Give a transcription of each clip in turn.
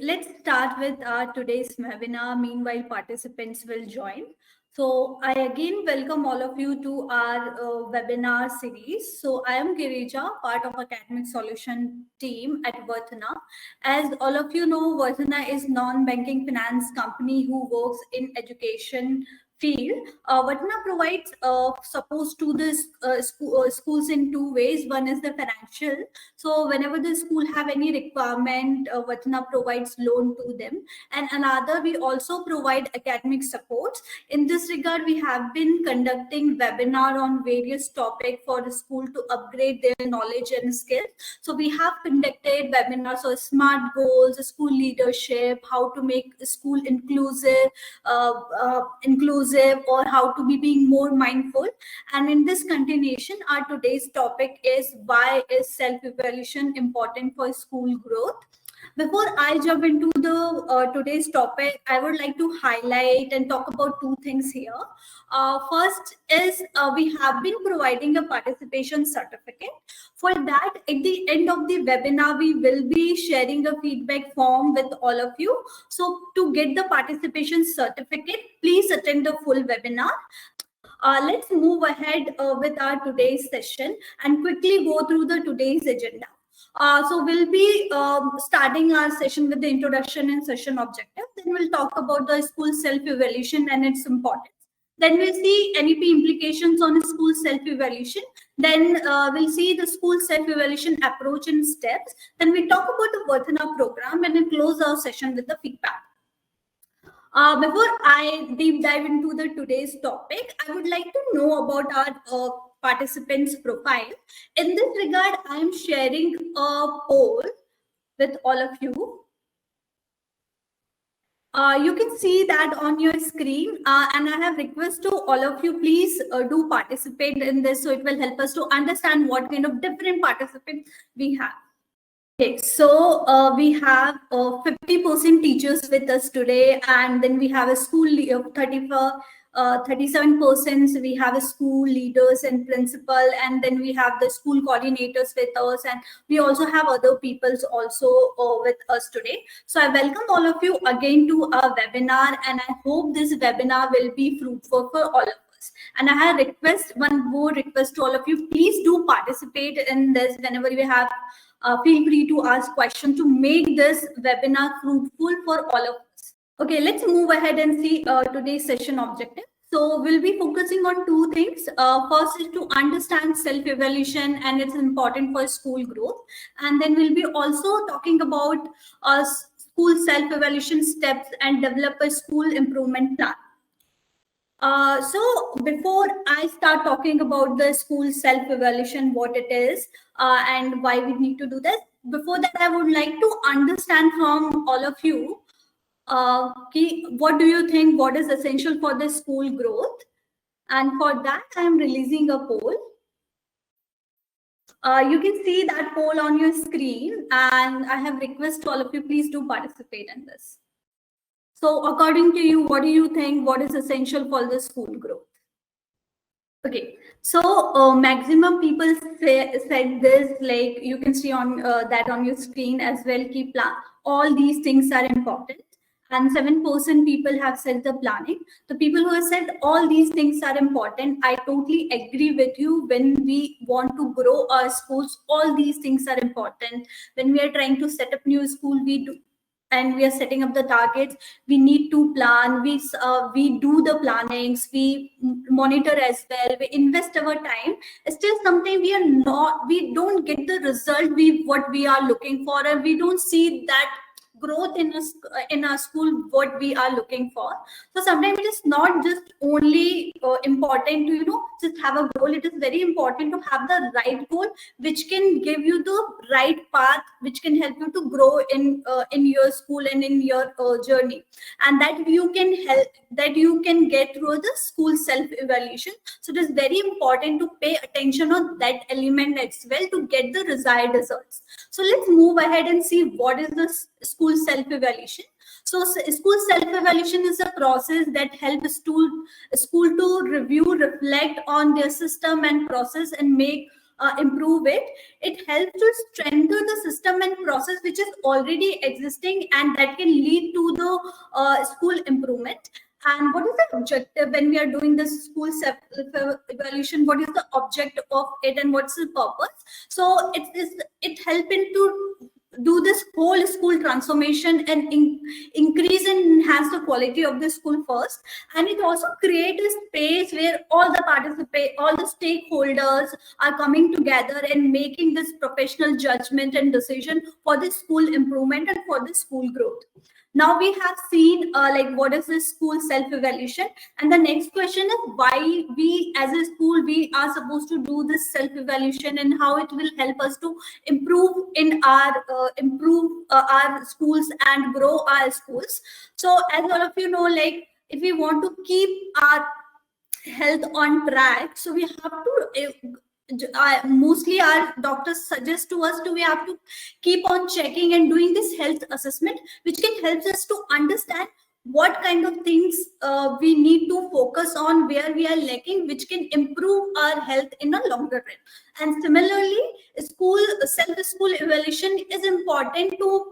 let's start with today's webinar. Meanwhile, participants will join. So I again welcome all of you to our webinar series. So I am Girija, part of Academic Solution team at Varthana. As all of you know, Varthana is non-banking finance company who works in education field. Varthana provides support to the schools in two ways. One is the financial. So whenever the school have any requirement, Varthana provides loan to them. And another, we also provide academic support. In this regard, we have been conducting webinar on various topics for the school to upgrade their knowledge and skills. So we have conducted webinars on SMART goals, school leadership, how to make school inclusive, or how to be being more mindful. And in this continuation, our today's topic is why is self-evaluation important for school growth. Before I jump into the today's topic, I would like to highlight and talk about two things here. First is we have been providing a participation certificate. For that, at the end of the webinar, we will be sharing a feedback form with all of you. So to get the participation certificate, please attend the full webinar. Let's move ahead with our today's session and quickly go through the today's agenda. So we'll be starting our session with the introduction and session objective. Then we'll talk about the school self-evaluation and its importance. Then we'll see NEP implications on school self-evaluation. Then we'll see the school self-evaluation approach and steps. Then we talk about the Varthana program and then close our session with the feedback. Before I deep dive into the today's topic, I would like to know about our participants' profile. In this regard, I am sharing a poll with all of you. You can see that on your screen, and I have request to all of you, please do participate in this, so it will help us to understand what kind of different participants we have. Okay, so we have 50% teachers with us today, and then we have a school 37%. We have a school leaders and principal, and then we have the school coordinators with us, and we also have other peoples also with us today. So I welcome all of you again to our webinar, and I hope this webinar will be fruitful for all of us. And I have one more request to all of you, please do participate in this whenever we have. Feel free to ask questions to make this webinar fruitful for all of us. Okay, let's move ahead and see today's session objective. So we'll be focusing on two things. First is to understand self-evaluation and it's important for school growth. And then we'll be also talking about school self-evaluation steps and develop a school improvement plan. So before I start talking about the school self-evaluation, what it is and why we need to do this, before that, I would like to understand from all of you, what do you think, what is essential for the school growth? And for that, I am releasing a poll. You can see that poll on your screen, and I have request to all of you, please do participate in this. So according to you, what do you think? What is essential for the school growth? Okay, so maximum people said this, like you can see on that on your screen as well. Keep plan. All these things are important. And 7% people have said the planning. The people who have said all these things are important, I totally agree with you. When we want to grow our schools, all these things are important. When we are trying to set up new school, we do. And we are setting up the targets, we need to plan, we do the plannings, we monitor as well, we invest our time. Still something we don't get the result what we are looking for, and we don't see that growth in our school what we are looking for. So sometimes it is not just only important to just have a goal. It is very important to have the right goal which can give you the right path, which can help you to grow in your school and in your journey, and that you can get through the school self-evaluation. So it is very important to pay attention on that element as well to get the desired results. So let's move ahead and see what is the school self-evaluation. So school self-evaluation is a process that helps school to review, reflect on their system and process, and make improve it. It helps to strengthen the system and process which is already existing, and that can lead to the school improvement. And what is the objective when we are doing this school self-evaluation? What is the object of it, and what's the purpose? So it help into do this whole school transformation and increase and enhance the quality of the school first. And it also create a space where all the stakeholders are coming together and making this professional judgment and decision for the school improvement and for the school growth. Now we have seen like what is this school self-evaluation, and the next question is why we as a school we are supposed to do this self-evaluation and how it will help us to improve in our schools and grow our schools. So as all of you know, like if we want to keep our health on track, so we have to mostly our doctors suggest to us to we have to keep on checking and doing this health assessment, which can help us to understand what kind of things we need to focus on, where we are lacking, which can improve our health in a longer run. And similarly, school evaluation is important to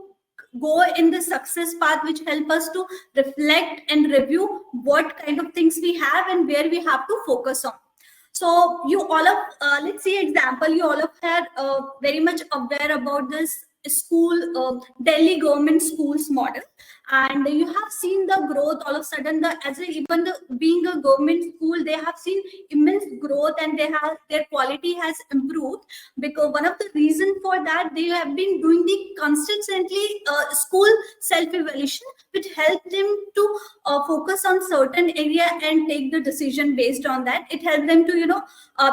go in the success path, which help us to reflect and review what kind of things we have and where we have to focus on. So you all of let's see example, you all of had very much aware about this school Delhi government schools model, and you have seen the growth all of a sudden. Even being a government school, they have seen immense growth, and their quality has improved, because one of the reasons for that, they have been doing the consistently school self-evaluation, which helped them to focus on certain area and take the decision based on that. It helped them to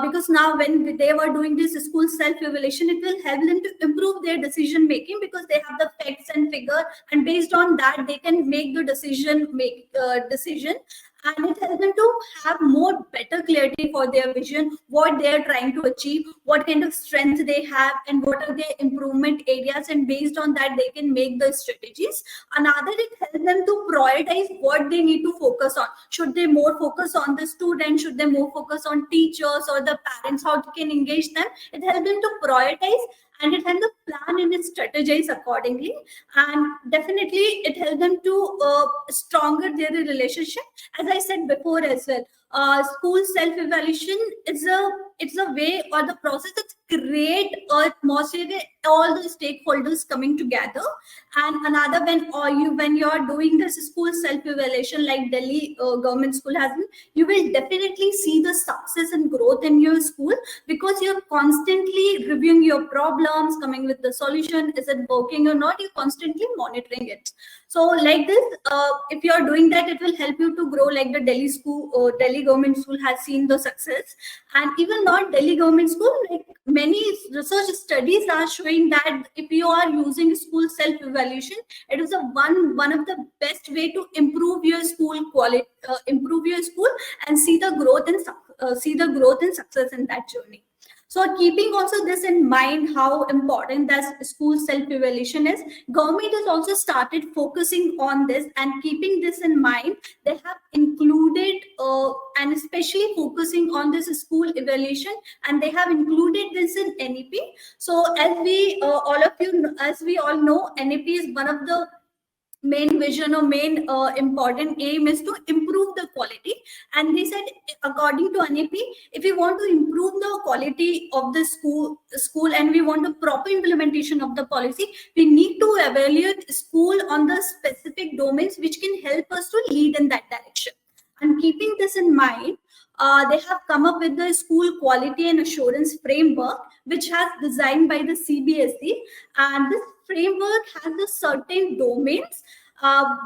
because now when they were doing this school self-evaluation, it will help them to improve their decision making, because they have the facts and figure, and based on that they can make the decision, and it helps them to have more better clarity for their vision, what they are trying to achieve, what kind of strength they have, and what are their improvement areas, and based on that they can make the strategies. Another, it helps them to prioritize what they need to focus on. Should they more focus on the student, should they more focus on teachers or the parents, how they can engage them? It helps them to prioritize, and it helps them plan and strategize accordingly. And definitely it helps them to stronger their relationship. As I said before as well, school self-evaluation is a way or the process that create an atmosphere where all the stakeholders coming together. And another, when you are doing this school self-evaluation like Delhi government school has been, you will definitely see the success and growth in your school, because you're constantly reviewing your problems, coming with the solution. Is it working or not? You're constantly monitoring it. So like this, if you're doing that, it will help you to grow, like the Delhi government school has seen the success. And even not Delhi government school, like many research studies are showing that if you are using school self-evaluation, it is one of the best way to improve your school quality, improve your school, and see the growth and success in that journey. So keeping also this in mind, how important that school self-evaluation is, government has also started focusing on this, and keeping this in mind, they have included and especially focusing on this school evaluation, and they have included this in NEP. So as we all know, NEP is one of the main vision or main important aim is to improve the quality. And they said, according to NEP, if we want to improve the quality of the school and we want a proper implementation of the policy, we need to evaluate school on the specific domains which can help us to lead in that direction. And keeping this in mind, they have come up with the school quality and assurance framework, which has designed by the CBSE. And this framework has a certain domains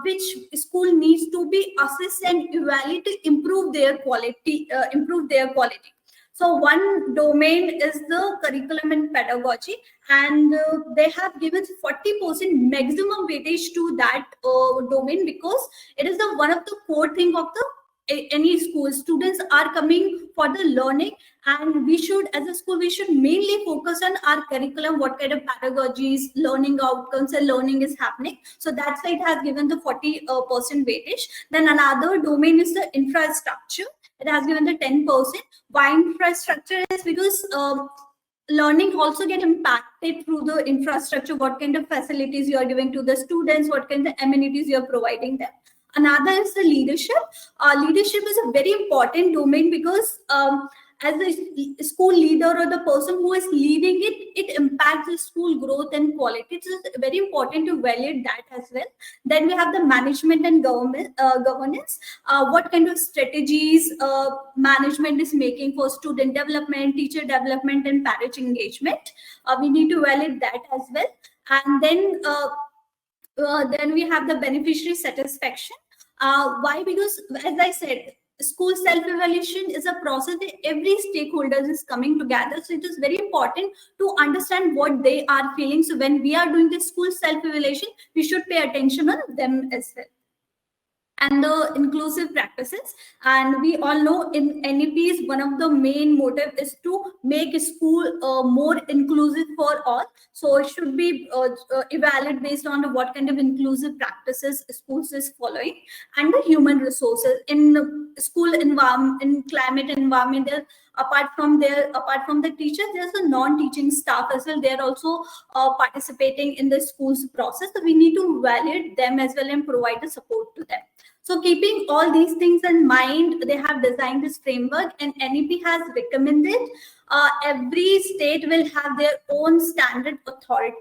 which school needs to be assessed and evaluated to improve their quality. So one domain is the curriculum and pedagogy, and they have given 40% maximum weightage to that domain, because it is the one of the core thing of the any school. Students are coming for the learning, and we should, as a school, we should mainly focus on our curriculum, what kind of pedagogies, learning outcomes and learning is happening. So that's why it has given the 40% weightage. Then another domain is the infrastructure. It has given the 10%. Why infrastructure? Is because learning also get impacted through the infrastructure, what kind of facilities you are giving to the students, what kind of amenities you are providing them. Another is the leadership. Leadership is a very important domain because as a school leader or the person who is leading it, it impacts the school growth and quality. It's very important to evaluate that as well. Then we have the management and governance. What kind of strategies management is making for student development, teacher development, and parent engagement. We need to evaluate that as well. And then we have the beneficiary satisfaction. Why? Because as I said, school self-evaluation is a process that every stakeholder is coming together. So it is very important to understand what they are feeling. So when we are doing the school self-evaluation, we should pay attention on them as well. And the inclusive practices, and we all know in NEPs one of the main motive is to make school more inclusive for all. So it should be evaluated based on what kind of inclusive practices schools is following. And the human resources in school environment, in climate environment, there apart from the teachers, there's a non-teaching staff as well. They're also participating in the school's process, so we need to evaluate them as well and provide the support to them. So keeping all these things in mind, they have designed this framework, and NEP has recommended every state will have their own standard authority,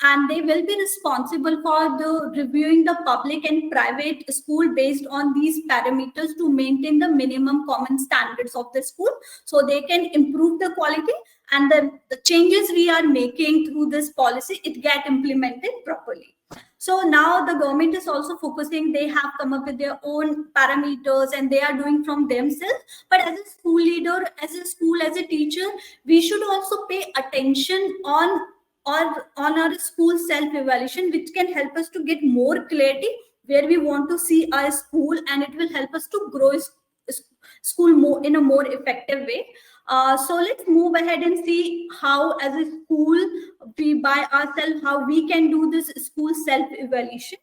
and they will be responsible for the reviewing the public and private school based on these parameters to maintain the minimum common standards of the school, so they can improve the quality, and the changes we are making through this policy, it get implemented properly. So now the government is also focusing, they have come up with their own parameters and they are doing from themselves. But as a school leader, as a school, as a teacher, we should also pay attention on our school self-evaluation, which can help us to get more clarity where we want to see our school, and it will help us to grow school more in a more effective way. So let's move ahead and see how as a school we by ourselves, how we can do this school self-evaluation.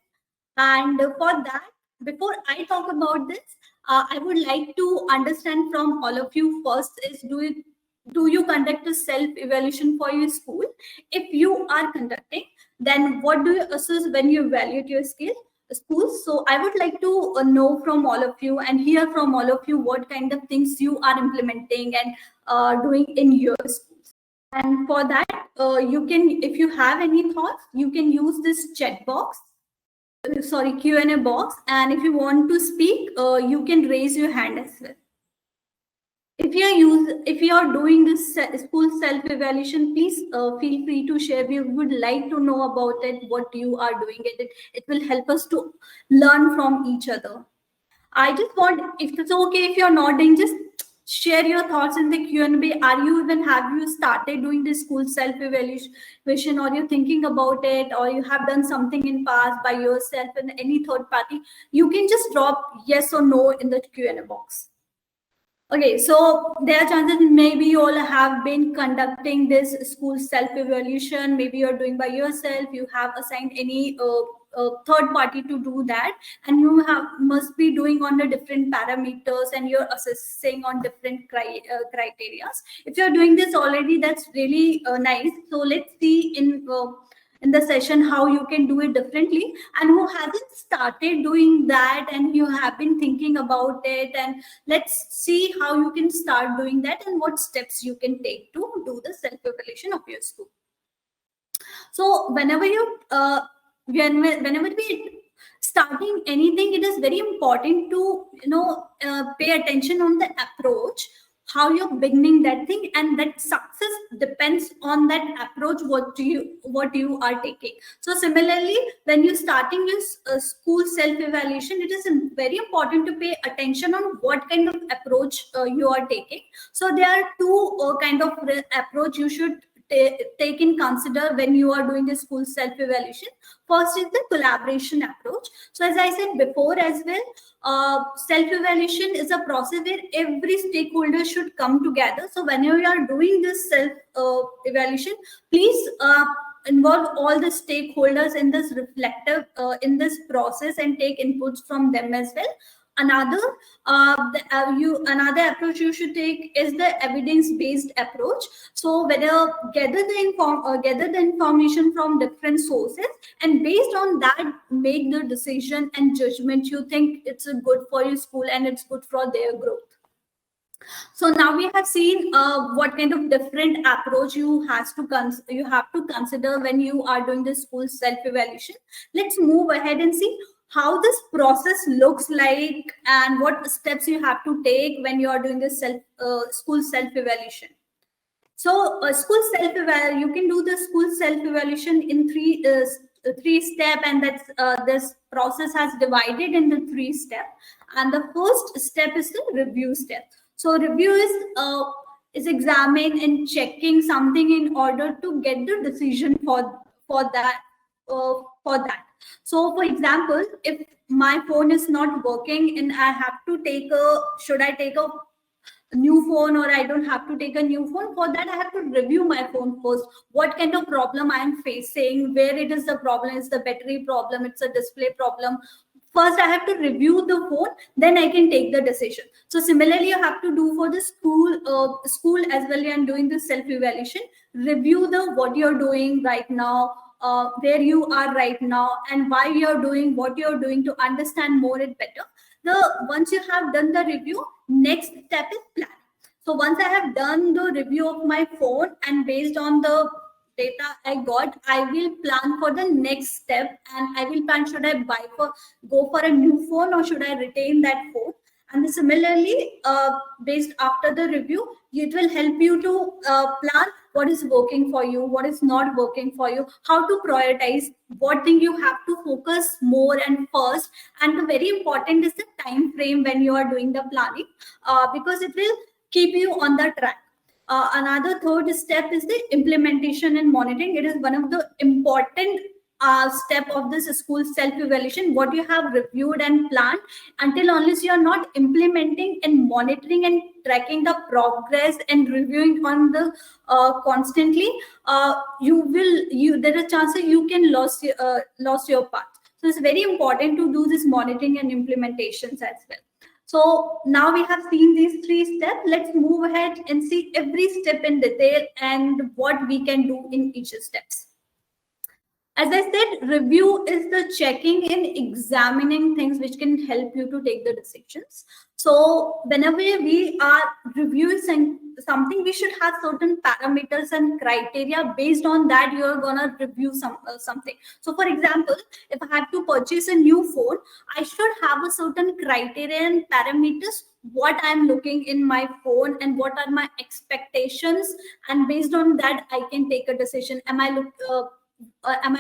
And for that, before I talk about this, I would like to understand from all of you first is, do you conduct a self-evaluation for your school? If you are conducting, then what do you assess when you evaluate your schools? So I would like to know from all of you and hear from all of you what kind of things you are implementing and doing in your schools. And for that, you can, if you have any thoughts, you can use this chat box, sorry, Q&A box. And if you want to speak, you can raise your hand as well. If you are doing this school self-evaluation, please feel free to share. We would like to know about it, what you are doing. It will help us to learn from each other. I just want, if it's okay, if you're nodding, just share your thoughts in the Q&A. Have you started doing this school self-evaluation, or you're thinking about it, or you have done something in past by yourself and any third party? You can just drop yes or no in the Q&A box. Okay, so there are chances maybe you all have been conducting this school self-evaluation. Maybe you're doing by yourself. You have assigned any third party to do that, and you must be doing on the different parameters, and you're assessing on different criteria. If you're doing this already, that's really nice. So let's see in the session how you can do it differently, and who hasn't started doing that and you have been thinking about it, and let's see how you can start doing that and what steps you can take to do the self-evaluation of your school. So whenever we starting anything, it is very important to pay attention on the approach, how you're beginning that thing, and that success depends on that approach, what you are taking. So similarly, when you're starting your school self-evaluation, it is very important to pay attention on what kind of approach you are taking. So there are two kind of approach you should take in consider when you are doing the school self-evaluation. First is the collaboration approach. So as I said before as well, self-evaluation is a process where every stakeholder should come together. So whenever you are doing this self-evaluation, please involve all the stakeholders in this reflective in this process and take inputs from them as well. Another another approach you should take is the evidence-based approach. So whether gather the information from different sources, and based on that make the decision and judgment you think it's a good for your school and it's good for their growth. So now we have seen what kind of different approach you have to consider when you are doing the school self-evaluation. Let's move ahead and see how this process looks like and what steps you have to take when you are doing the school self-evaluation. So you can do the school self-evaluation in three step, and that's this process has divided into 3 steps. And the first step is the review step. So review is examining and checking something in order to get the decision for that. So for example, if my phone is not working and I have to should I take a new phone or I don't have to take a new phone? For that, I have to review my phone first. What kind of problem I am facing, where it is the problem, is the battery problem, it's a display problem. First, I have to review the phone, then I can take the decision. So similarly, you have to do for the school as well. And doing the self-evaluation, review what you're doing right now, where you are right now, and why you're doing what you're doing to understand more and better. Once you have done the review, next step is planning. So once I have done the review of my phone and based on the data I got, I will plan for the next step, and I will plan, should I go for a new phone or should I retain that phone? And similarly, based after the review, it will help you to plan what is working for you, what is not working for you, how to prioritize, what thing you have to focus more and first. And the very important is the time frame when you are doing the planning, because it will keep you on the track. Another third step is the implementation and monitoring. It is one of the important step of this school self-evaluation. What you have reviewed and planned, until unless you are not implementing and monitoring and tracking the progress and reviewing on the constantly, there is a chance that you can lose your path. So it's very important to do this monitoring and implementations as well. So now we have seen these 3 steps. Let's move ahead and see every step in detail and what we can do in each steps. As I said, review is the checking and examining things which can help you to take the decisions. So whenever we are reviewing something, we should have certain parameters and criteria. Based on that, you're gonna review something. So for example, if I have to purchase a new phone, I should have a certain criteria and parameters, what I'm looking in my phone and what are my expectations, and based on that I can take a decision. Am I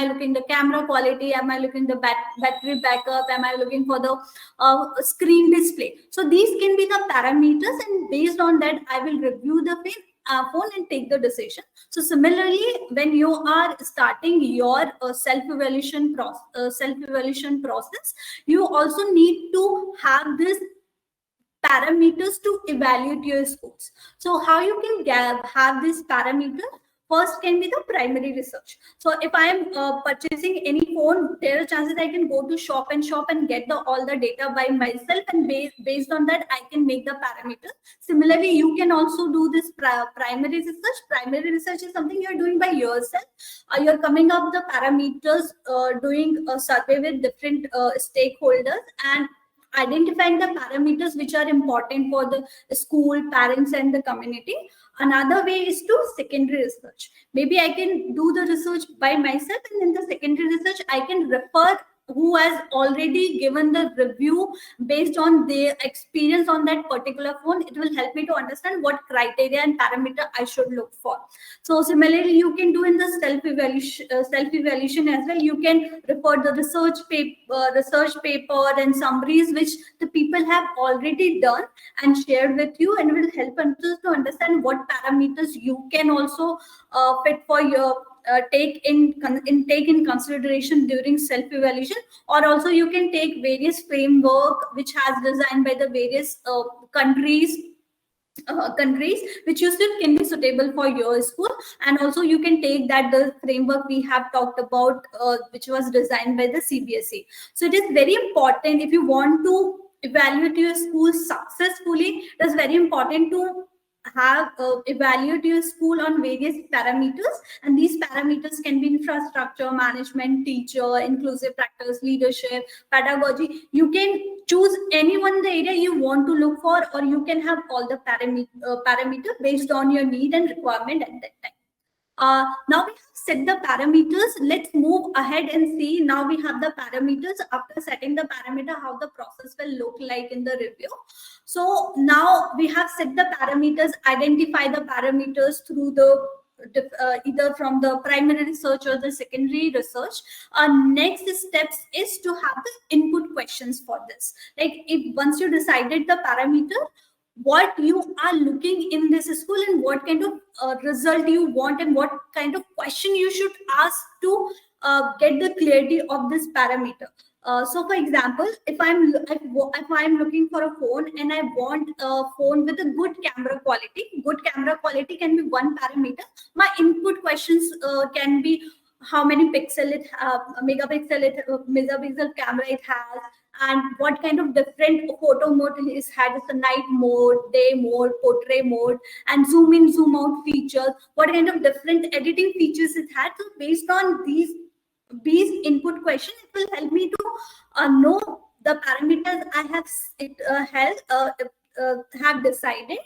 looking the camera quality? Am I looking the battery backup? Am I looking for the screen display? So these can be the parameters, and based on that, I will review the phone and take the decision. So similarly, when you are starting your self-evaluation process, you also need to have this parameters to evaluate your scores. So how you can have these parameters? First can be the primary research. So if I am purchasing any phone, there are chances I can go to shop and get all the data by myself, and based on that I can make the parameters. Similarly, you can also do this primary research. Primary research is something you're doing by yourself. You're coming up the parameters, doing a survey with different stakeholders and identifying the parameters which are important for the school, parents, and the community. Another way is to secondary research. Maybe I can do the research by myself, and in the secondary research, I can refer who has already given the review based on their experience on that particular phone. It will help me to understand what criteria and parameter I should look for. So similarly, you can do in the self-evaluation as well. You can refer the research paper and summaries which the people have already done and shared with you, and will help us to understand what parameters you can also fit for your take in consideration during self-evaluation. Or also you can take various framework which has designed by the various countries which you still can be suitable for your school. And also you can take that the framework we have talked about which was designed by the CBSE. So it is very important, if you want to evaluate your school successfully, it is very important to have evaluate your school on various parameters, and these parameters can be infrastructure, management, teacher, inclusive practice, leadership, pedagogy. You can choose any one the area you want to look for, or you can have all the parameter based on your need and requirement at that time. Now we have set the parameters. Let's move ahead and see. Now we have the parameters. After setting the parameter, how the process will look like in the review. So now we have set the parameters, identify the parameters through the either from the primary research or the secondary research. Next steps is to have the input questions for this. Like, if once you decided the parameter, what you are looking in this school and what kind of result you want and what kind of question you should ask to get the clarity of this parameter. So for example, if I'm looking for a phone and I want a phone with a good camera quality can be one parameter. My input questions can be how many megapixel camera it has, and what kind of different photo mode it has, the night mode, day mode, portrait mode, and zoom in, zoom out features, what kind of different editing features it had. So based on these input questions, it will help me to know the parameters I have decided.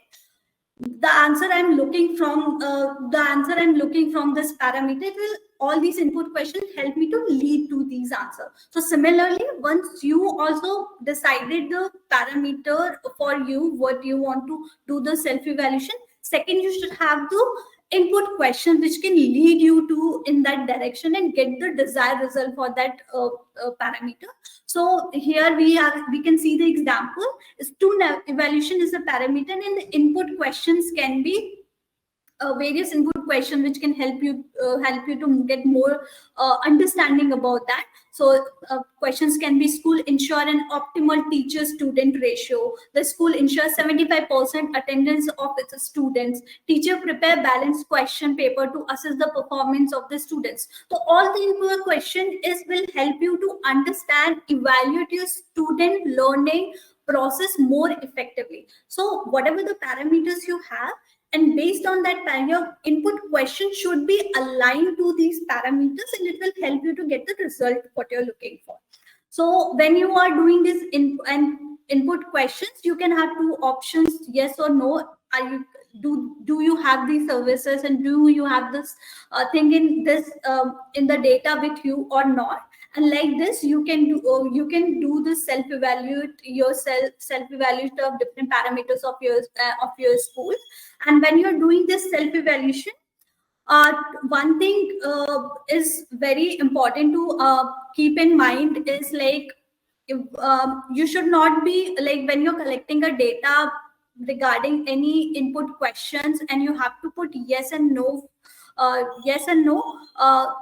The answer I'm looking from this parameter will, all these input questions help me to lead to these answers. So similarly, once you also decided the parameter for you, what you want to do the self-evaluation, second, you should have the input questions which can lead you to in that direction and get the desired result for that parameter. So here we can see the example is evaluation is a parameter, and the input questions can be various input questions which can help you to get more understanding about that. So questions can be: school ensure an optimal teacher student ratio, the school ensures 75% attendance of its students, teacher prepare balanced question paper to assess the performance of the students. So all the input question will help you to understand, evaluate your student learning process more effectively. So whatever the parameters you have, and based on that, your input question should be aligned to these parameters, and it will help you to get the result what you're looking for. So when you are doing this input questions, you can have two options: yes or no. Do you have these services, and do you have this thing in the data with you or not? And like this, you can do the self evaluate of different parameters of your school. And when you're doing this self evaluation, one thing is very important to keep in mind is like, you should not be like, when you're collecting a data regarding any input questions, and you have to put yes and no.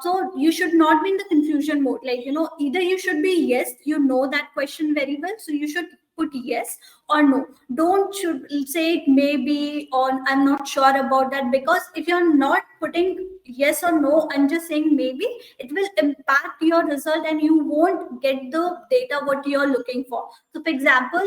So you should not be in the confusion mode. Like, either you should be yes, you know that question very well, so you should put yes, or no. Don't should say it maybe, or I'm not sure about that, because if you're not putting yes or no and just saying maybe, it will impact your result and you won't get the data what you're looking for. So for example,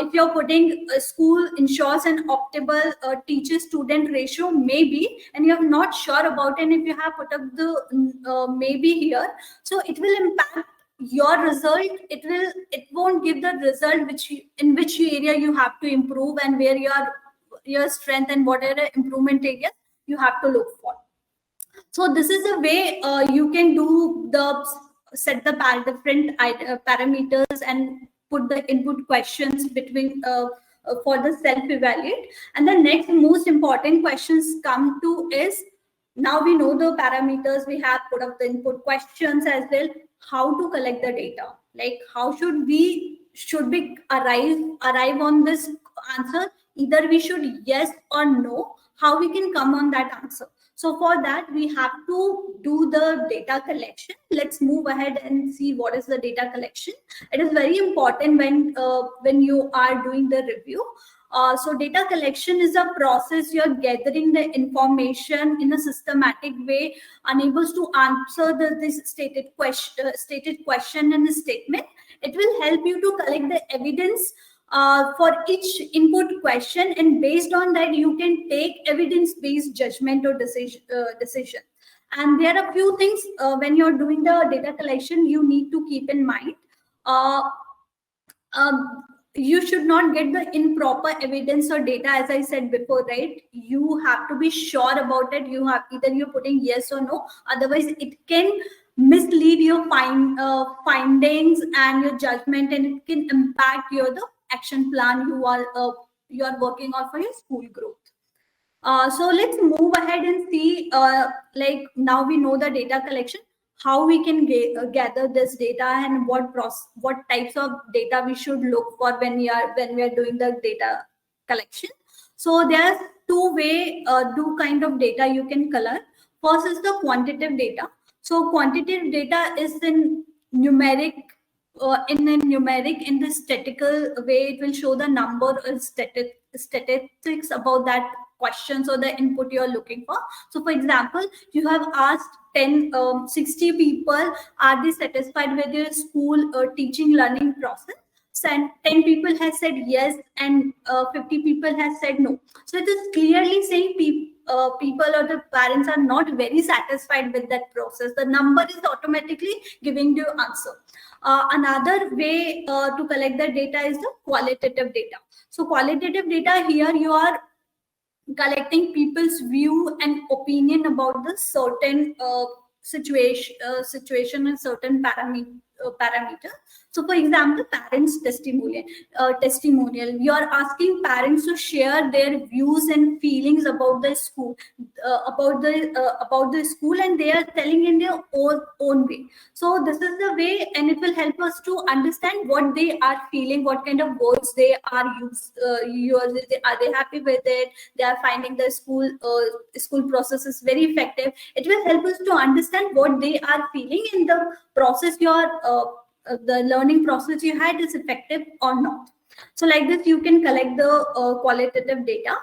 if you're putting a school ensures an optimal teacher student ratio maybe, and you're not sure about it, and if you have put up the maybe here, so it will impact your result. It won't give the result in which area you have to improve, and where your strength and whatever improvement areas you have to look for. So this is a way you can do set the different parameters and put the input questions between for the self-evaluate. And the next most important questions come to is, now we know the parameters, we have put up the input questions as well. How to collect the data? Like, how should we arrive on this answer? Either we should yes or no. How we can come on that answer? So for that, we have to do the data collection. Let's move ahead and see what is the data collection. It is very important when you are doing the review. So data collection is a process. You're gathering the information in a systematic way, unable to answer this stated question in a statement. It will help you to collect the evidence for each input question, and based on that you can take evidence based judgment or decision. And there are a few things when you're doing the data collection you need to keep in mind. uh, you should not get the improper evidence or data, as I said before, right? You have to be sure about it. You have, either you're putting yes or no, otherwise it can mislead your findings and your judgment, and it can impact your the action plan you are working on for your school growth. So let's move ahead and see, like now we know the data collection, how we can gather this data, and what types of data we should look for when we are doing the data collection. So there's two kind of data you can collect. First is the quantitative data. So quantitative data is in the statistical way. It will show the number or statistics about that questions or the input you're looking for. So for example, you have asked 60 people, are they satisfied with your school teaching learning process? And 10 people has said yes, and 50 people has said no. So it is clearly saying people or the parents are not very satisfied with that process. The number is automatically giving you answer. Another way to collect the data is the qualitative data. So qualitative data, here you are collecting people's view and opinion about the certain situation and certain parameter. So for example, parents testimonial, you are asking parents to share their views and feelings about the school, about the school, and they are telling in their own way. So this is the way, and it will help us to understand what they are feeling, what kind of words they are are they happy with it, they are finding the school process is very effective. It will help us to understand what they are feeling in the process, the learning process you had is effective or not. So like this you can collect the qualitative data.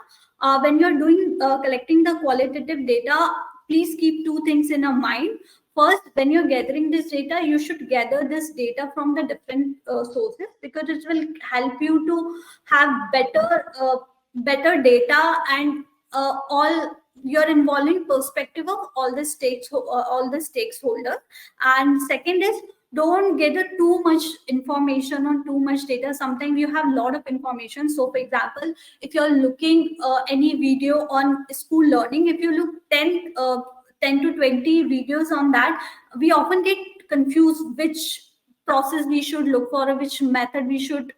When you're doing collecting the qualitative data, please keep two things in your mind. First, when you're gathering this data, you should gather this data from the different sources, because it will help you to have better data, and all you're involving perspective of all the stakeholders. And second is, don't get too much information on too much data. Sometimes you have a lot of information. So for example, if you're looking any video on school learning, if you look 10 to 20 videos on that, we often get confused which process we should look for or which method we should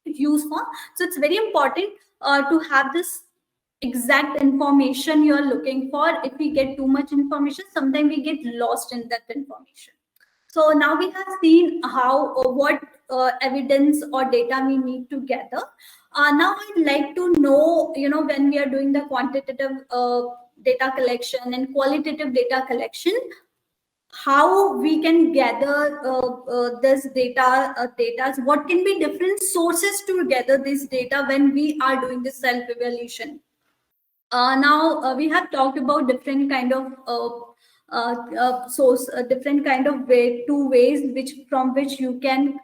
use for. So it's very important to have this exact information you're looking for. If we get too much information, sometimes we get lost in that information. So now we have seen how what evidence or data we need to gather. Now I'd like to know, when we are doing the quantitative data collection and qualitative data collection, how we can gather this data, what can be different sources to gather this data when we are doing the self-evaluation. Now we have talked about different kind of different kind of two ways from which you can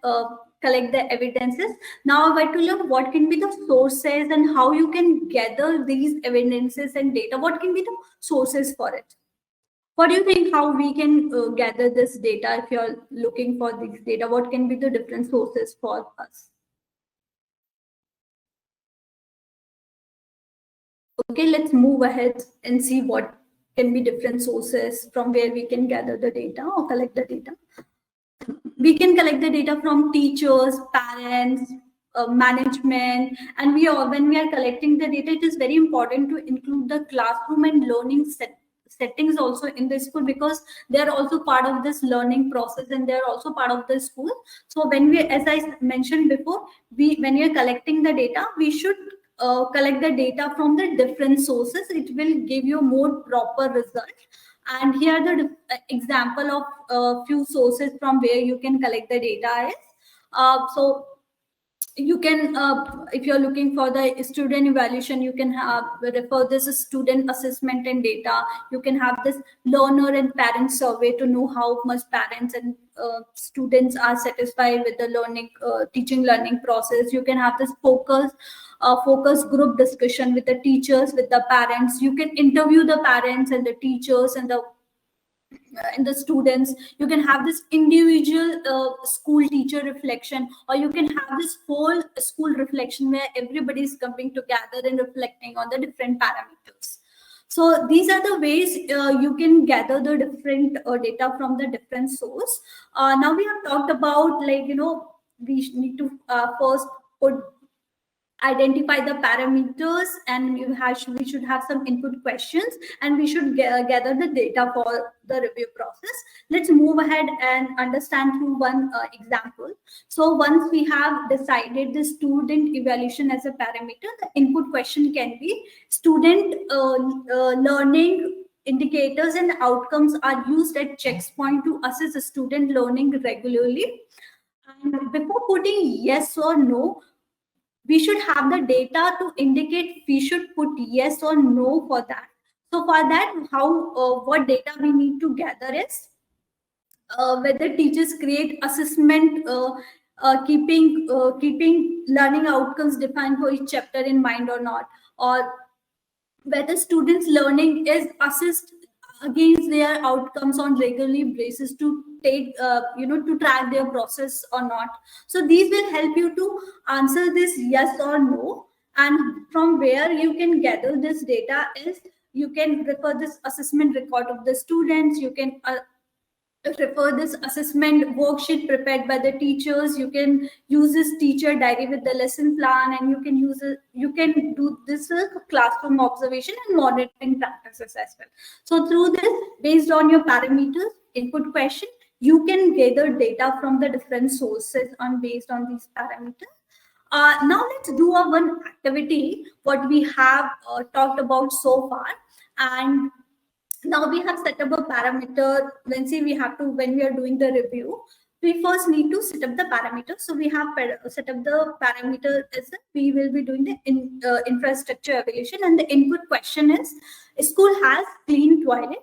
collect the evidences. Now I want to learn what can be the sources and how you can gather these evidences and data. What can be the sources for it? What do you think, how we can gather this data? If you're looking for this data, what can be the different sources for us? Okay, let's move ahead and see what can be different sources from where we can gather the data or collect the data. We can collect the data from teachers, parents, management, and when we are collecting the data, it is very important to include the classroom and learning settings also in the school, because they are also part of this learning process and they are also part of the school. So when we, as I mentioned before, when we are collecting the data, we should collect the data from the different sources. It will give you more proper result. And here the example of few sources from where you can collect the data is, so you can, if you're looking for the student evaluation, you can have refer this as student assessment and data. You can have this learner and parent survey to know how much parents and students are satisfied with the learning, teaching learning process. You can have this focus group discussion with the teachers, with the parents. You can interview the parents and the teachers and the students. You can have this individual school teacher reflection, or you can have this whole school reflection where everybody is coming together and reflecting on the different parameters. So these are the ways you can gather the different data from the different source. Now we have talked about, like, we need to first put identify the parameters, and we should have some input questions, and we should gather the data for the review process. Let's move ahead and understand through one example. So once we have decided the student evaluation as a parameter, the input question can be student learning indicators and outcomes are used at checkpoint to assess a student learning regularly. And before putting yes or no, we should have the data to indicate we should put yes or no for that. So for that, what data we need to gather is whether teachers create assessment keeping learning outcomes defined for each chapter in mind or not, or whether students learning is assessed against their outcomes on regularly basis to take to track their process or not. So these will help you to answer this yes or no. And from where you can gather this data is, you can refer this assessment record of the students. You can refer this assessment worksheet prepared by the teachers. You can use this teacher diary with the lesson plan, and you can use it, you can do this classroom observation and monitoring practices as well. So through this, based on your parameters input question, you can gather data from the different sources on based on these parameters. Now let's do a one activity what we have talked about so far. And now we have set up a parameter. When we are doing the review, we first need to set up the parameter. So we have set up the parameter as we will be doing the infrastructure evaluation, and the input question is, school has clean toilet,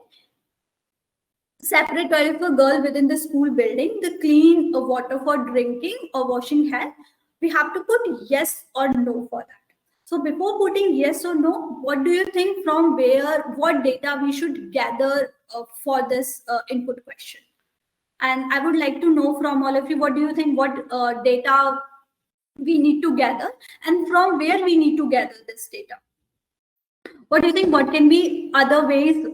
separate toilet for girl within the school building, the clean water for drinking or washing hair. We have to put yes or no for that. So before putting yes or no, what do you think, from where, what data we should gather for this input question? And I would like to know from all of you, what do you think, what data we need to gather, and from where we need to gather this data? What do you think, what can be other ways,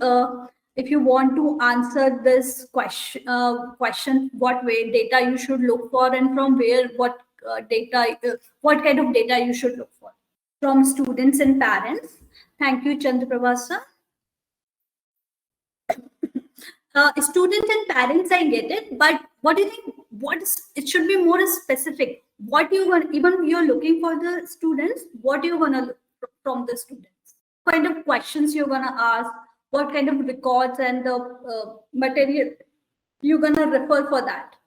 if you want to answer this question, what way data you should look for, and from where, what kind of data you should look for? From students and parents. Thank you, Chandraprabha sir. Students and parents, I get it, but what do you think? It should be more specific. What you want, even you're looking for the students, what you're gonna look from the students? What kind of questions you're gonna ask? What kind of records and the material you're gonna refer for that?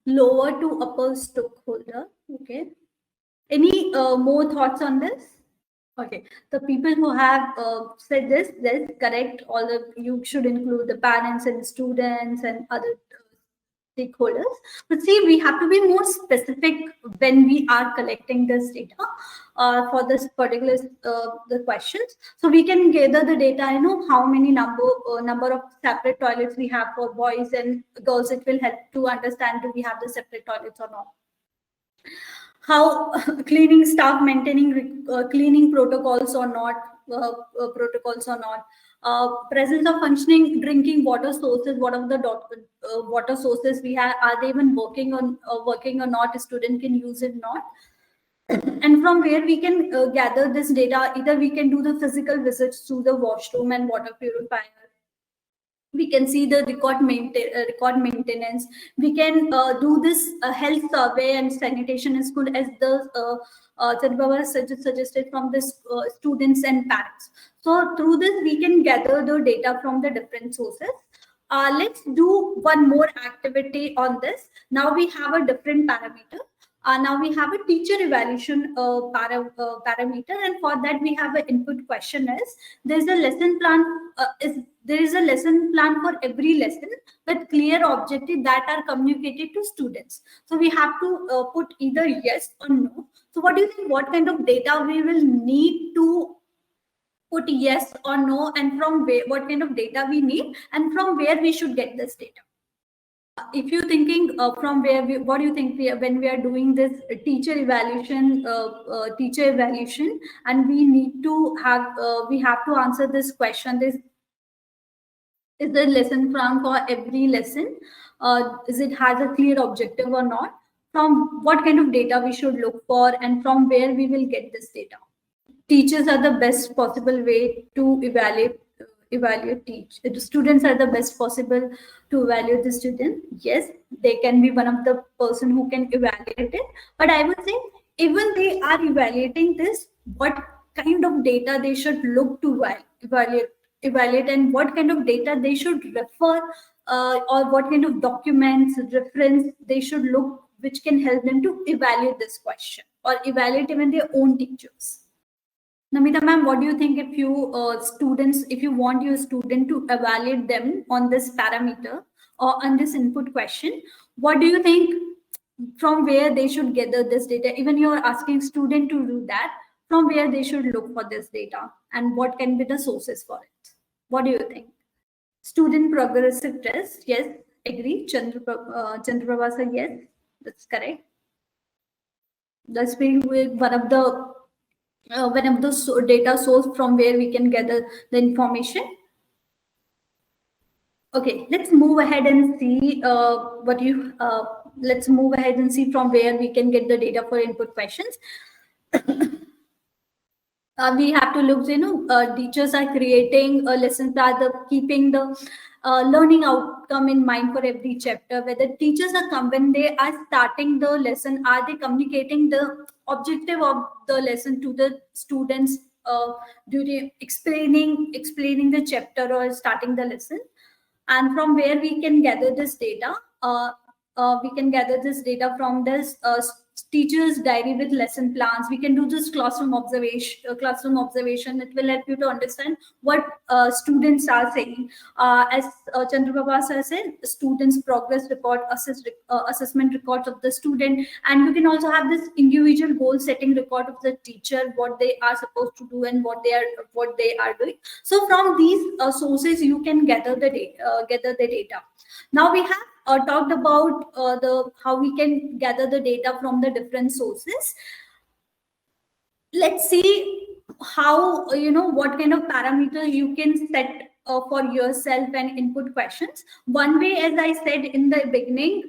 Lower to upper stakeholder. Okay. Any more thoughts on this? Okay, the people who have said this, that's correct. All of you should include the parents and students and other stakeholders. But see, we have to be more specific when we are collecting this data for this particular the questions. So we can gather the data. How many number of separate toilets we have for boys and girls. It will help to understand, do we have the separate toilets or not. How cleaning staff maintaining cleaning protocols or not, presence of functioning drinking water sources. What are the water sources we have? Are they even working or not? A student can use it, not. And from where we can gather this data, either we can do the physical visits to the washroom and water purifier. We can see the record maintenance. We can do this health survey and sanitation in school, as the Chandrababa suggested, from the students and parents. So through this, we can gather the data from the different sources. Let's do one more activity on this. Now we have a different parameter. Now we have a teacher evaluation parameter, and for that we have an input question is there's a lesson plan. There is a lesson plan for every lesson with clear objectives that are communicated to students. So we have to put either yes or no. So what do you think? What kind of data we will need to put yes or no, and from where? What kind of data we need, and from where we should get this data? If you're thinking from where what do you think when we are doing this teacher evaluation, and we need to have we have to answer this question: this is the lesson plan for every lesson? Is it has a clear objective or not? From what kind of data we should look for, and from where we will get this data? Teachers are the best possible way to evaluate teach the students are the best possible to evaluate the student. Yes, they can be one of the person who can evaluate it, but I would say even they are evaluating this, what kind of data they should look to evaluate, and what kind of data they should refer, or what kind of documents reference they should look, which can help them to evaluate this question or evaluate even their own teachers. Namita ma'am, what do you think if you if you want your student to evaluate them on this parameter or on this input question, what do you think from where they should gather this data? Even you're asking student to do that, from where they should look for this data, and what can be the sources for it? What do you think? Student progressive test, yes, agree. Chandraprabha said yes, that's correct. That's being one of the data source from where we can gather the information. Okay, let's move ahead and see let's move ahead and see from where we can get the data for input questions. We have to look, teachers are creating a lesson plan, keeping the learning outcome in mind for every chapter. Whether teachers are when they are starting the lesson, are they communicating the objective of the lesson to the students during explaining the chapter or starting the lesson? And from where we can gather this data? We can gather this data from this teacher's diary with lesson plans. We can do this classroom observation. It will help you to understand what students are saying. As Chandraprabha sir said, students progress report, assessment records of the student, and you can also have this individual goal setting record of the teacher, what they are supposed to do and what they are doing. So from these sources you can gather the data. Now we have talked about how we can gather the data from the different sources. Let's see how what kind of parameters you can set for yourself and input questions. One way, as I said in the beginning,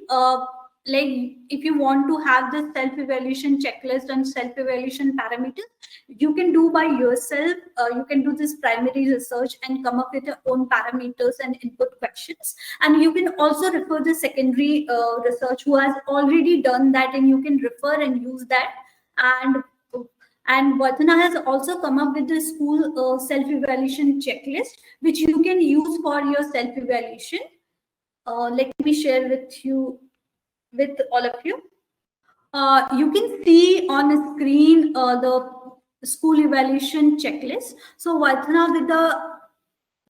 like if you want to have this self-evaluation checklist and self-evaluation parameters, you can do by yourself. You can do this primary research and come up with your own parameters and input questions. And you can also refer the secondary research who has already done that, and you can refer and use that. And Vatana has also come up with the school self-evaluation checklist, which you can use for your self-evaluation. Let me share with all of you. You can see on the screen the school evaluation checklist. So Vatana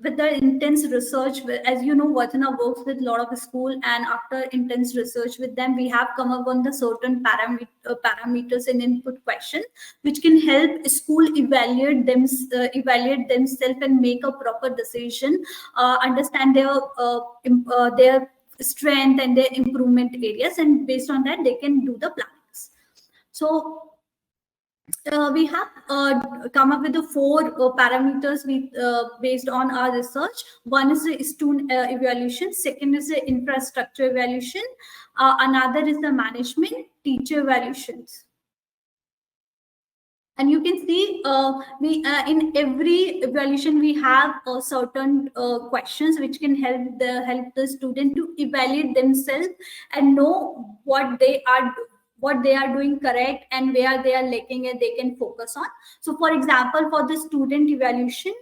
with the intense research, as you know, Vatana works with a lot of school, and after intense research with them, we have come up on the certain parameters and input questions, which can help school evaluate themselves and make a proper decision, understand their strength and their improvement areas, and based on that, they can do the plannings. So we have come up with the 4 parameters based on our research. One is the student evaluation, second is the infrastructure evaluation, another is the management, teacher evaluations. And you can see we in every evaluation we have certain questions which can help the student to evaluate themselves and know what they are what they are doing correct and where they are lacking and they can focus on. So for example, for the student evaluation,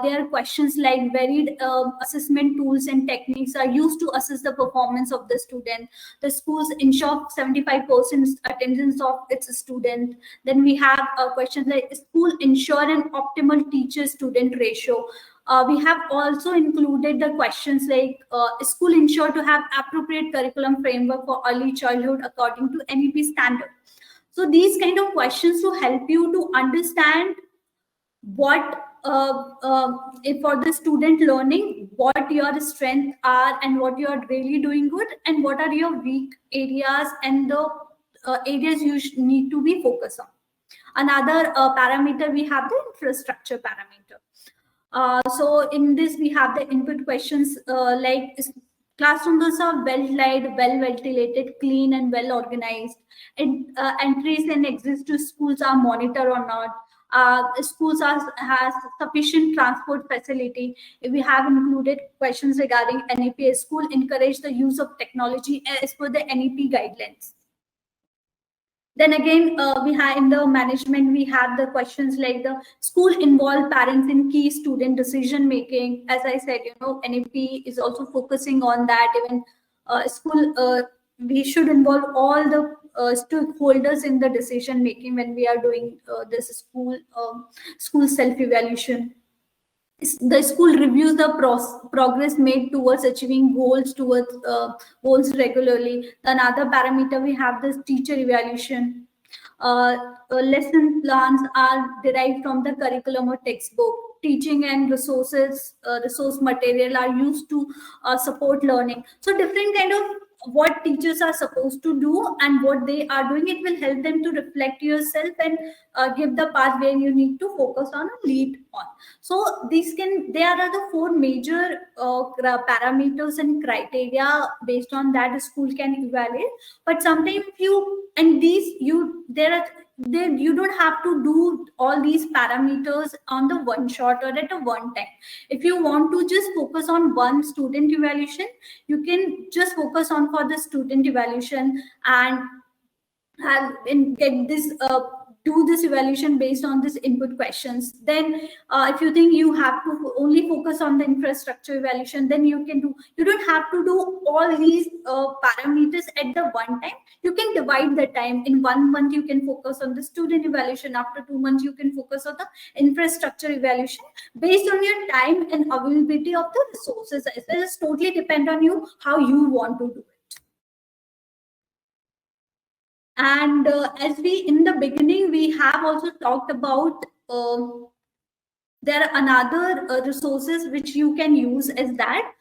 there are questions like varied assessment tools and techniques are used to assess the performance of the student. The schools ensure 75% attendance of its student. Then we have questions like school ensure an optimal teacher student ratio. We have also included the questions like school ensure to have appropriate curriculum framework for early childhood according to NEP standard. So these kind of questions to help you to understand what if for the student learning, what your strengths are and what you are really doing good and what are your weak areas and the areas you need to be focused on. Another parameter, we have the infrastructure parameter. So in this, we have the input questions like classrooms are well lighted, well ventilated, clean, and well organized. And entries and exits to schools are monitored or not. Schools has sufficient transport facility. We have included questions regarding NEP. School encourage the use of technology as per the NEP guidelines. Then again, we have in the management, we have the questions like the school involve parents in key student decision making. As I said, NEP is also focusing on that. Even school, we should involve all the stakeholders in the decision making when we are doing this school self evaluation. The school reviews the progress made towards achieving goals regularly. Another parameter, we have this teacher evaluation. Lesson plans are derived from the curriculum or textbook. Teaching and resource material are used to support learning. So different kind of what teachers are supposed to do and what they are doing, it will help them to reflect yourself and give the path where you need to focus on or lead on. So there are the four major parameters and criteria based on that the school can evaluate. But sometimes you don't have to do all these parameters on the one shot or at a one time. If you want to just focus on one student evaluation, you can just focus on for the student evaluation and get this do this evaluation based on this input questions. Then if you think you have to only focus on the infrastructure evaluation, then you don't have to do all these parameters at the one time. You can divide the time. In 1 month you can focus on the student evaluation, after 2 months you can focus on the infrastructure evaluation based on your time and availability of the resources. It is totally depend on you how you want to do it. And as we in the beginning, we have also talked about there are another resources which you can use as that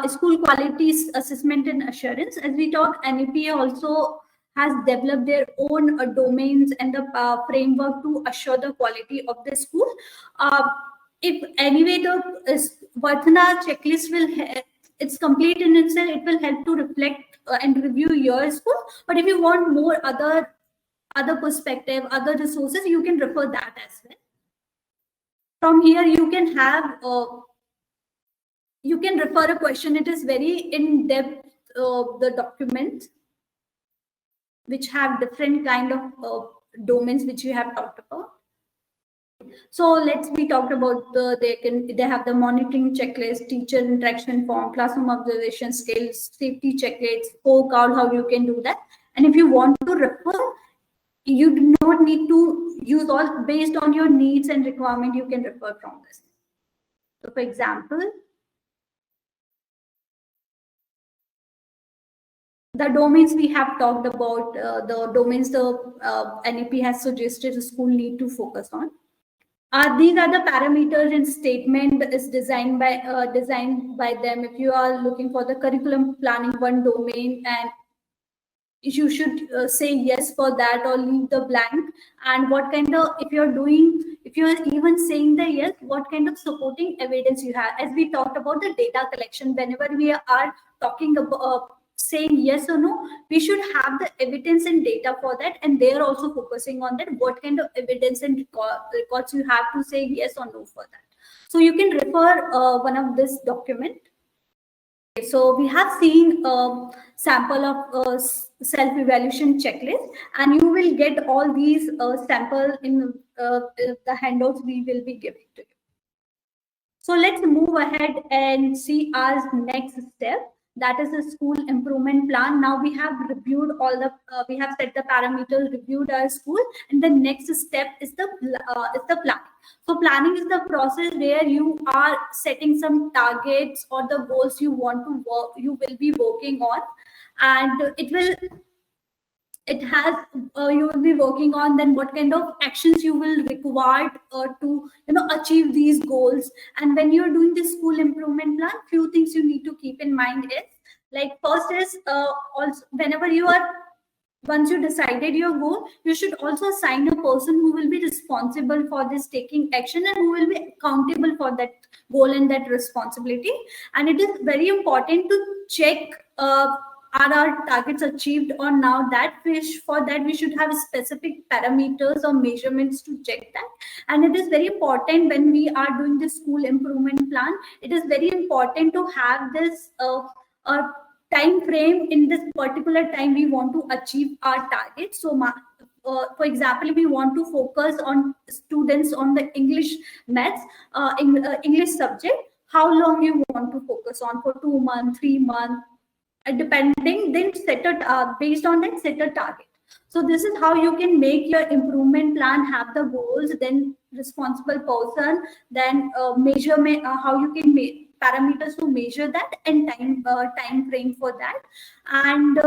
school quality assessment and assurance. As we talk, NEP also has developed their own domains and the framework to assure the quality of the school. If anyway the Varthana checklist it's complete in itself, it will help to reflect and review your school. But if you want more other perspective, other resources, you can refer that as well. From here you can have you can refer a question. It is very in depth the document which have different kind of domains which you have talked about. So we talked about they have the monitoring checklist, teacher interaction form, classroom observation skills, safety checklist, scorecard, how you can do that. And if you want to refer, you do not need to use all based on your needs and requirement. You can refer from this. So, for example, the domains we have talked about, the domains the NEP has suggested the school need to focus on. These are the parameters and statement is designed by them. If you are looking for the curriculum planning one domain, and you should say yes for that or leave the blank. And what kind of, if you're even saying the yes, what kind of supporting evidence you have. As we talked about the data collection, whenever we are talking about saying yes or no, we should have the evidence and data for that, and they are also focusing on that, what kind of evidence and records you have to say yes or no for that. So you can refer one of this document. So we have seen a sample of self-evaluation checklist, and you will get all these sample in the handouts we will be giving to you. So let's move ahead and see our next step. That is the school improvement plan. Now we have reviewed all the, we have set the parameters, reviewed our school, and the next step is the planning. So planning is the process where you are setting some targets or the goals you want to work, you will be working on, and it has you will be working on then what kind of actions you will require to achieve these goals. And when you're doing this school improvement plan, few things you need to keep in mind is, like, first is also whenever you are, once you decided your goal, you should also assign a person who will be responsible for this taking action and who will be accountable for that goal and that responsibility. And it is very important to check are our targets achieved or now. That for that we should have specific parameters or measurements to check that. And it is very important when we are doing the school improvement plan, it is very important to have this time frame. In this particular time we want to achieve our target. So for example, we want to focus on students on the English, maths, English subject. How long you want to focus on, for 2 months, 3 months, depending, then set a based on that, set a target. So this is how you can make your improvement plan, have the goals, then responsible person, then how you can make parameters to measure that, and time frame for that. And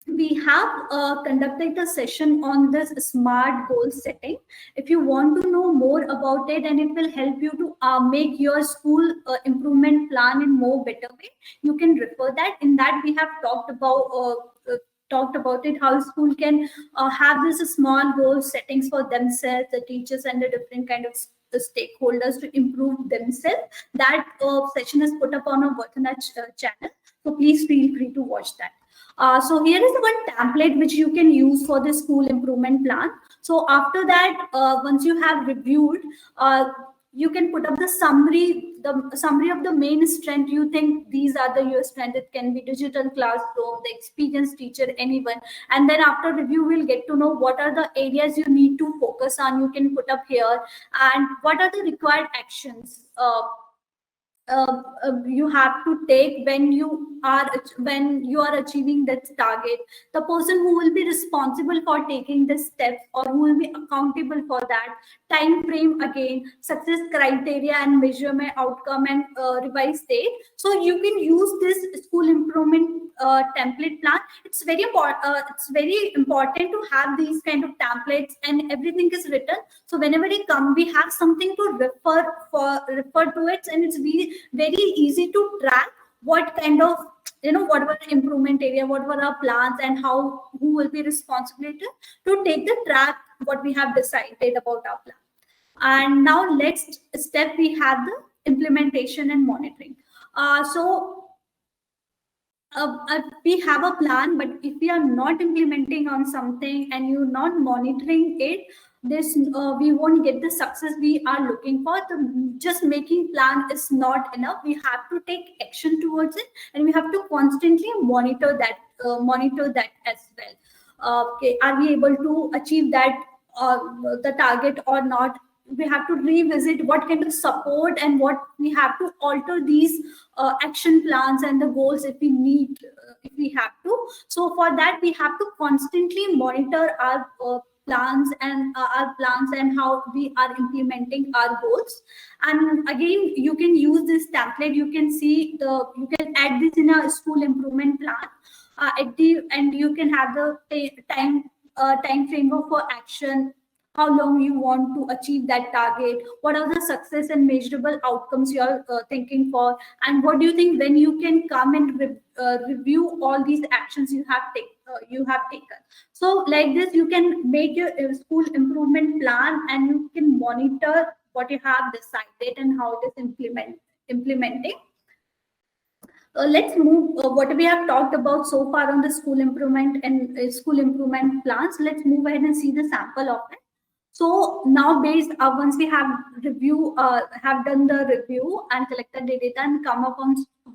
we have conducted a session on this smart goal setting. If you want to know more about it, and it will help you to make your school improvement plan in more better way, you can refer that. In that we have talked about it, how school can have this small goal settings for themselves, the teachers and the different kind of the stakeholders to improve themselves. That session is put up on our Varthana channel, so please feel free to watch that. So here is one template which you can use for the school improvement plan. So after that, once you have reviewed, you can put up the summary of the main strength. You think these are your strengths. It can be digital classroom, the experienced teacher, anyone. And then after review, we'll get to know what are the areas you need to focus on. You can put up here, and what are the required actions you have to take when you are achieving that target. The person who will be responsible for taking the steps, or who will be accountable for that, time frame, again success criteria and measurement outcome, and revised date. So you can use this school improvement template plan. It's very important to have these kind of templates, and everything is written, so whenever we come, we have something to refer to it, and it's very easy to track what kind of, what were the improvement area, what were our plans, and who will be responsible to take the track what we have decided about our plan. And now next step, we have the implementation and monitoring. We have a plan, but if we are not implementing on something and you're not monitoring it, we won't get the success we are looking for. Just making plan is not enough. We have to take action towards it, and we have to constantly monitor that as well. Okay, are we able to achieve that the target or not? We have to revisit what kind of support and what we have to alter these action plans and the goals if we need, if we have to. So for that, we have to constantly monitor our plans and how we are implementing our goals. And again, you can use this template. You can see you can add this in a school improvement plan at the end. You can have the time framework for action, how long you want to achieve that target, what are the success and measurable outcomes you are thinking for, and what do you think when you can come and review all these actions you have taken. So like this, you can make your school improvement plan, and you can monitor what you have decided and how it is implementing. Let's move what we have talked about so far on the school improvement and school improvement plans. Let's move ahead and see the sample of it. So now once we have done the review and collected the data and come up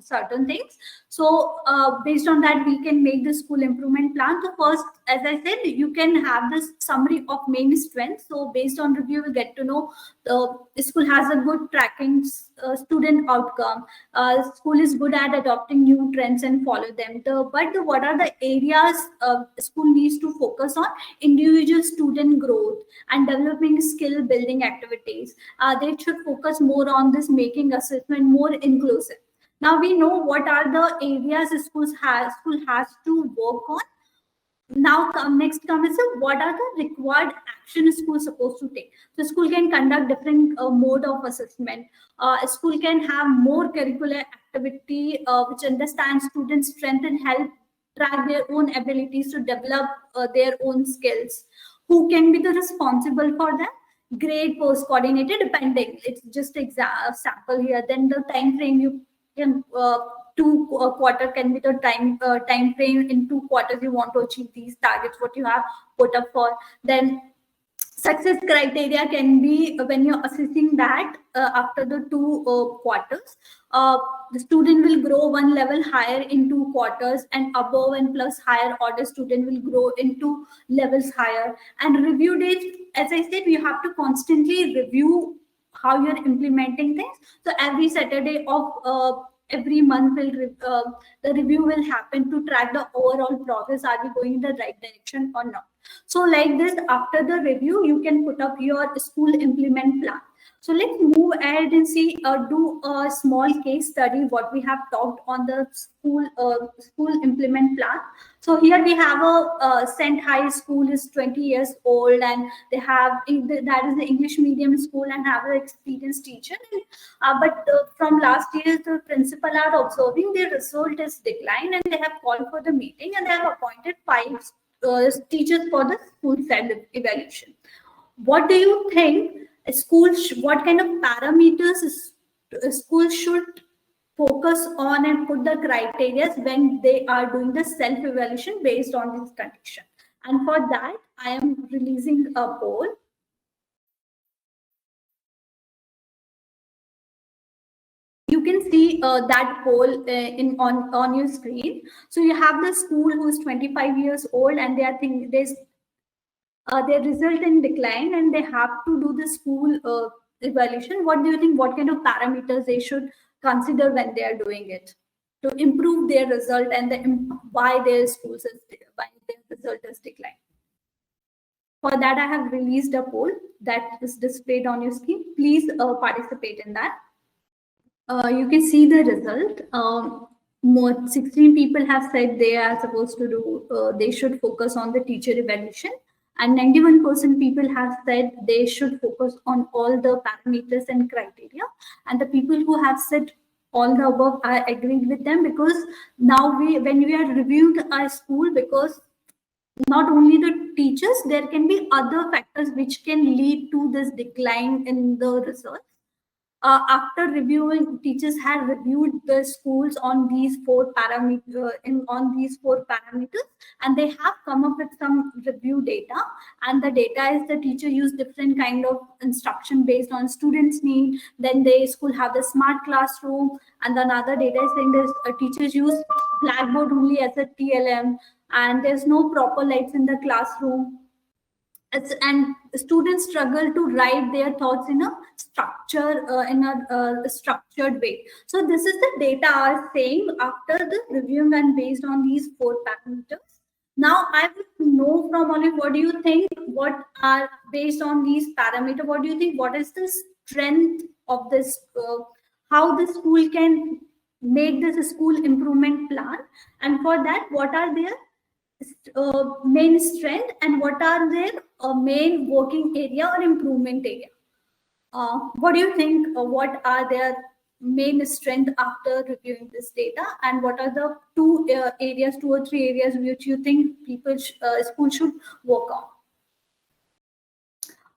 certain things. So based on that, we can make the school improvement plan. So first, as I said, you can have this summary of main strengths. So based on review, we get to know the school has a good tracking student outcome. School is good at adopting new trends and follow them. What are the areas school needs to focus on? Individual student growth and developing skill building activities. They should focus more on this, making assessment more inclusive. Now we know what are the areas school has to work on. Now next come is what are the required action school supposed to take. So school can conduct different mode of assessment. School can have more curricular activity which understands students strength and help track their own abilities to develop their own skills. Who can be the responsible for that? Grade post coordinated depending, it's just example here. Then the time frame, you can two quarter can be the time frame. In 2 quarters you want to achieve these targets what you have put up for. Then success criteria can be when you're assessing that after the 2 quarters, the student will grow one level higher in 2 quarters, and above and plus higher order student will grow into levels higher. And review dates, as I said, you have to constantly review how you're implementing things. So every Saturday of every month the review will happen to track the overall progress. Are we going in the right direction or not? So like this, after the review, you can put up your school implement plan. So let's move ahead and see, do a small case study what we have talked on the school implement plan. So here we have a St. High School is 20 years old, and they have that is the English medium school and have an experienced teacher. But from last year, the principal are observing their result is decline, and they have called for the meeting, and they have appointed 5 teachers for the school evaluation. What do you think what kind of parameters school should focus on and put the criteria when they are doing the self-evaluation based on this condition? And for that, I am releasing a poll. You can see that poll on your screen. So you have the school who is 25 years old, and they are thinking their result in decline, and they have to do the school evaluation. What do you think? What kind of parameters they should consider when they are doing it to improve their result, and why their result is declined? For that, I have released a poll that is displayed on your screen. Please participate in that. You can see the result. More 16 people have said they are supposed to do. They should focus on the teacher evaluation, and 91% people have said they should focus on all the parameters and criteria. And the people who have said all the above, I agreed with them, because now when we are reviewing our school, because not only the teachers, there can be other factors which can lead to this decline in the results. After reviewing, teachers had reviewed the schools on these 4 parameters, and they have come up with some review data. And the data is the teacher use different kind of instruction based on students' need. Then the school have the smart classroom, and another data is saying that teachers use Blackboard only as a TLM, and there's no proper lights in the classroom. And students struggle to write their thoughts in a structured way. So this is the data are saying after the reviewing and based on these 4 parameters. Now I would know from Olive, what do you think? What are based on these parameters? What do you think? What is the strength of this? How the school can make this school improvement plan? And for that, what are their main strength, and what are their main working area or improvement area? What do you think? What are their main strength after reviewing this data, and what are the 2 or 3 areas which you think school should work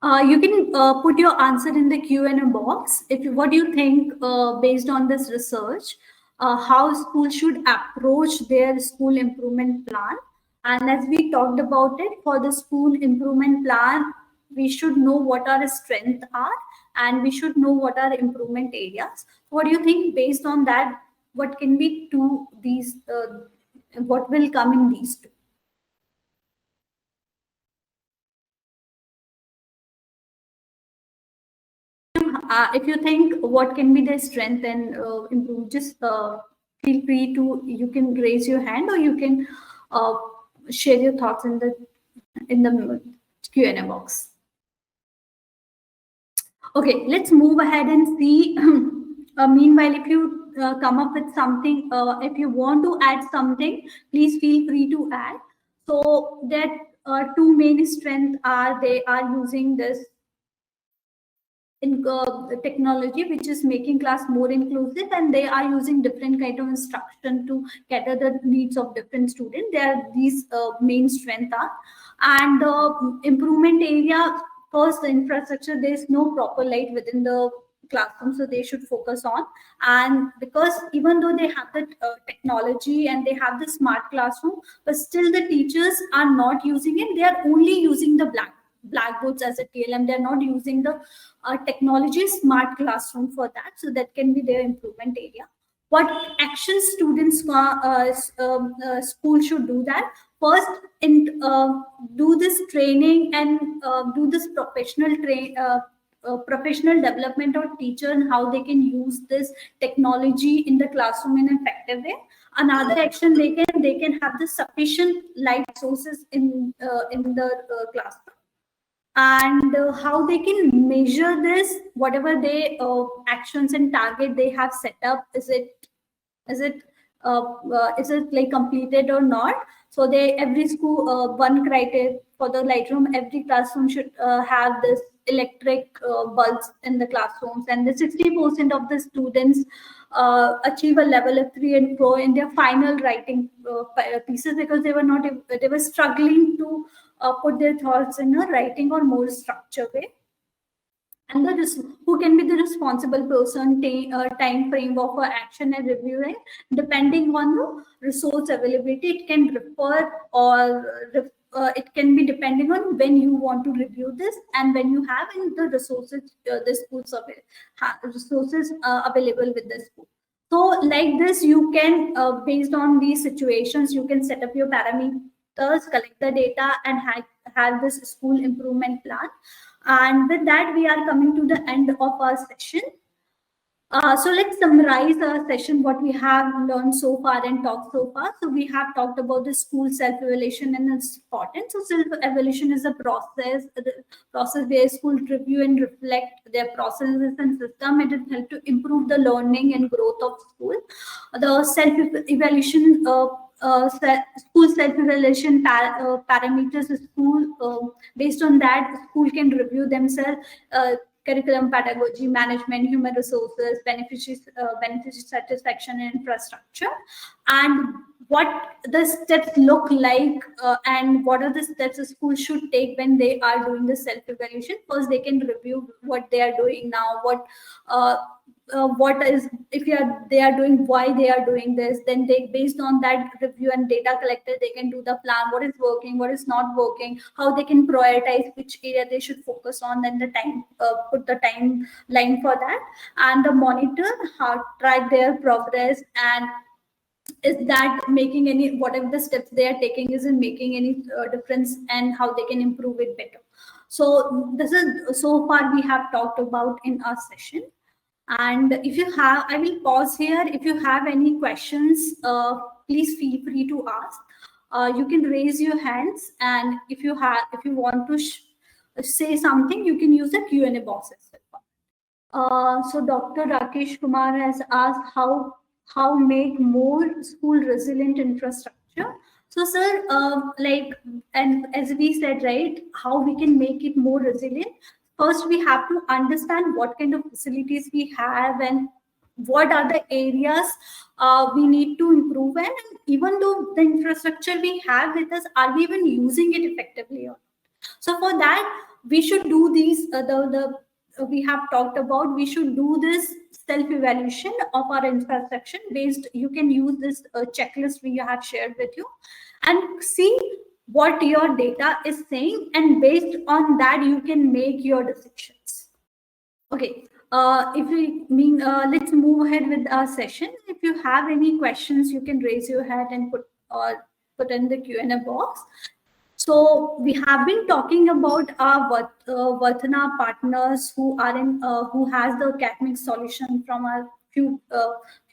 on? You can put your answer in the Q&A box. What do you think based on this research? How schools should approach their school improvement plan? And as we talked about it, for the school improvement plan, we should know what our strengths are, and we should know what are improvement areas. What do you think? Based on that, what can be two these, what will come in these two? If you think what can be their strength and improve, just feel free to, you can raise your hand or you can share your thoughts in the Q&A box. Okay, let's move ahead and see. Meanwhile, if you come up with something, if you want to add something, please feel free to add. So that two main strengths are, they are using this in technology, which is making class more inclusive, and they are using different kind of instruction to cater the needs of different students. There, these main strength are. And improvement area, first, the infrastructure, there is no proper light within the classroom, so they should focus on. And because even though they have the technology and they have the smart classroom, but still the teachers are not using it. They are only using the blackboards as a TLM. They're not using the technology smart classroom for that. So that can be their improvement area. What actions students school should do that? First, do this training and do this professional development of teacher and how they can use this technology in the classroom in an effective way. Another action, they can have the sufficient light sources in the classroom. And how they can measure this, whatever they actions and target they have set up, is it like completed or not? So they, every school, one criteria for the Lightroom, every classroom should have this electric bulbs in the classrooms, and the 60% of the students achieve a level of 3 and 4 in their final writing pieces, because they were struggling to put their thoughts in a writing or more structured way. And who can be the responsible person, time frame of action and reviewing, depending on the resource availability. It can refer or it can be depending on when you want to review this and when you have in the resources, the schools resources available with the school. So like this, you can based on these situations, you can set up your parameters, collect the data, and have this school improvement plan. And with that, we are coming to the end of our session. So let's summarize our session, what we have learned so far and talked so far. So we have talked about the school self-evaluation and its importance. So self-evaluation is a process where schools review and reflect their processes and system. It will help to improve the learning and growth of school. The self-evaluation school self-evaluation parameters, school based on that, school can review themselves, curriculum, pedagogy, management, human resources, beneficiary satisfaction, and infrastructure, and what the steps look like, and what are the steps a school should take when they are doing the self-evaluation. First, they can review what they are doing now, what is, if they are doing, why they are doing this. Then they, based on that review and data collected, they can do the plan, what is working, what is not working, how they can prioritize which area they should focus on, then the time, put the timeline for that, and the monitor, how track their progress, and is that making any, whatever the steps they are taking, is it making any difference, and how they can improve it better. So this is, so far we have talked about in our session. And if you have, I will pause here. If you have any questions, please feel free to ask. You can raise your hands, and if you want to say something, you can use the Q&A box as well. So Dr. Rakesh Kumar has asked how make more school resilient infrastructure. So sir, like, and as we said, right, how we can make it more resilient. First, we have to understand what kind of facilities we have and what are the areas we need to improve. And even though the infrastructure we have with us, are we even using it effectively or not? So for that, we should do these, we have talked about, we should do this self-evaluation of our infrastructure based. You can use this checklist we have shared with you and see what your data is saying, and based on that you can make your decisions. Okay, If we mean, let's move ahead with our session. If you have any questions, you can raise your hand and put in the Q&A box. So we have been talking about our Varthana partners who are in who has the academic solution from our few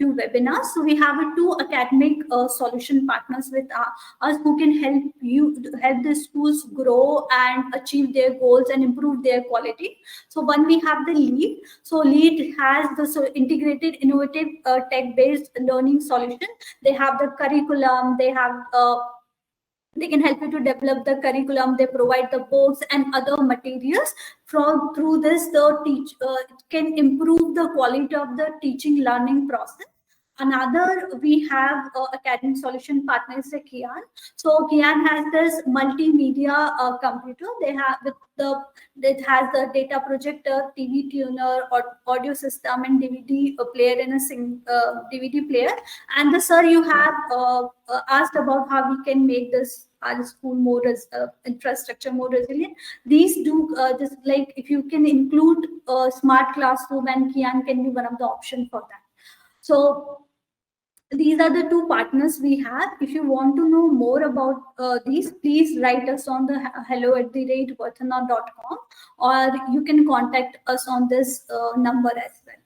webinars. So we have two academic solution partners with us who can help the schools grow and achieve their goals and improve their quality. So one, we have the LEAD. So LEAD has the integrated innovative tech-based learning solution. They have the curriculum. They can help you to develop the curriculum. They provide the books and other materials. Through this, it can improve the quality of the teaching learning process. Another, we have academic solution partner is the Kian. So Kian has this multimedia computer. They have it has the data projector, TV tuner, or audio system, and DVD player in a DVD player. And the sir, you have asked about how we can make this our school more infrastructure more resilient. These do this, like if you can include smart classroom, and Kian can be one of the options for that. So these are the two partners we have. If you want to know more about these, please write us on the hello@varthana.com, or you can contact us on this number as well.